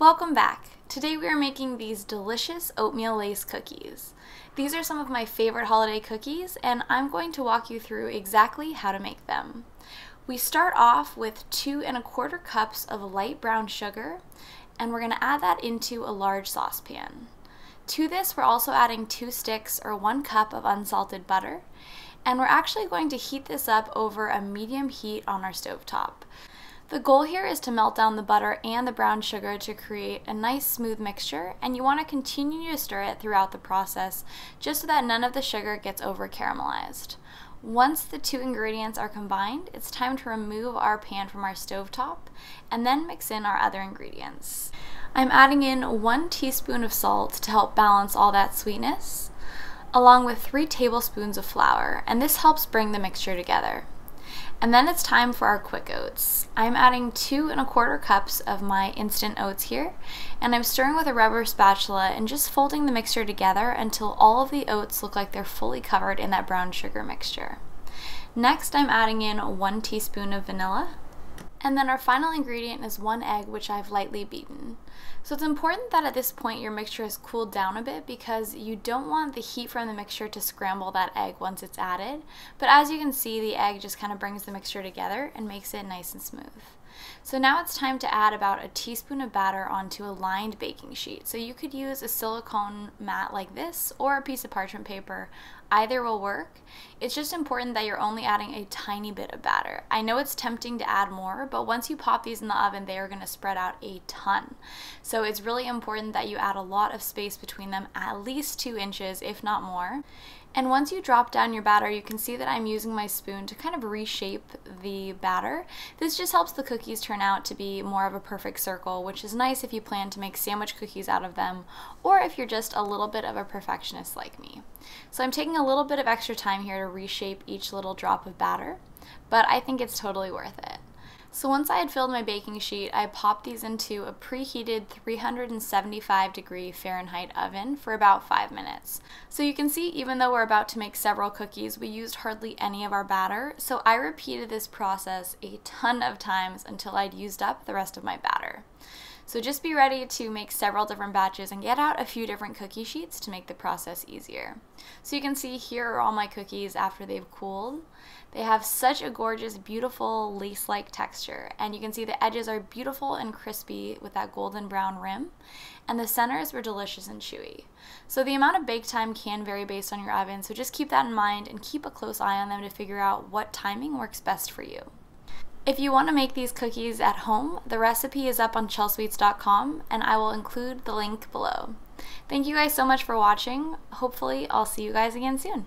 Welcome back. Today we are making these delicious oatmeal lace cookies. These are some of my favorite holiday cookies, and I'm going to walk you through exactly how to make them. We start off with 2 1/4 cups of light brown sugar, and we're going to add that into a large saucepan. To this, we're also adding 2 sticks or 1 cup of unsalted butter, and we're actually going to heat this up over a medium heat on our stovetop. The goal here is to melt down the butter and the brown sugar to create a nice smooth mixture, and you want to continue to stir it throughout the process just so that none of the sugar gets over caramelized. Once the 2 ingredients are combined, it's time to remove our pan from our stovetop and then mix in our other ingredients. I'm adding in 1 teaspoon of salt to help balance all that sweetness, along with 3 tablespoons of flour, and this helps bring the mixture together. And then it's time for our quick oats. I'm adding 2 1/4 cups of my instant oats here, and I'm stirring with a rubber spatula and just folding the mixture together until all of the oats look like they're fully covered in that brown sugar mixture. Next, I'm adding in 1 teaspoon of vanilla. And then our final ingredient is 1 egg, which I've lightly beaten. So it's important that at this point your mixture has cooled down a bit because you don't want the heat from the mixture to scramble that egg once it's added. But as you can see, the egg just kind of brings the mixture together and makes it nice and smooth. So now it's time to add about a teaspoon of batter onto a lined baking sheet. So you could use a silicone mat like this or a piece of parchment paper. Either will work. It's just important that you're only adding a tiny bit of batter. I know it's tempting to add more, but once you pop these in the oven, they are going to spread out a ton. So it's really important that you add a lot of space between them, at least 2 inches, if not more. And once you drop down your batter, you can see that I'm using my spoon to kind of reshape the batter. This just helps the cookies turn out to be more of a perfect circle, which is nice if you plan to make sandwich cookies out of them, or if you're just a little bit of a perfectionist like me. So I'm taking a little bit of extra time here to reshape each little drop of batter, but I think it's totally worth it. So once I had filled my baking sheet, I popped these into a preheated 375-degree Fahrenheit oven for about 5 minutes. So you can see, even though we're about to make several cookies, we used hardly any of our batter, so I repeated this process a ton of times until I'd used up the rest of my batter. So just be ready to make several different batches and get out a few different cookie sheets to make the process easier. So you can see here are all my cookies after they've cooled. They have such a gorgeous, beautiful lace-like texture, and you can see the edges are beautiful and crispy with that golden brown rim, and the centers were delicious and chewy. So the amount of bake time can vary based on your oven, so just keep that in mind and keep a close eye on them to figure out what timing works best for you. If you want to make these cookies at home, the recipe is up on Chelsweets.com, and I will include the link below. Thank you guys so much for watching. Hopefully, I'll see you guys again soon.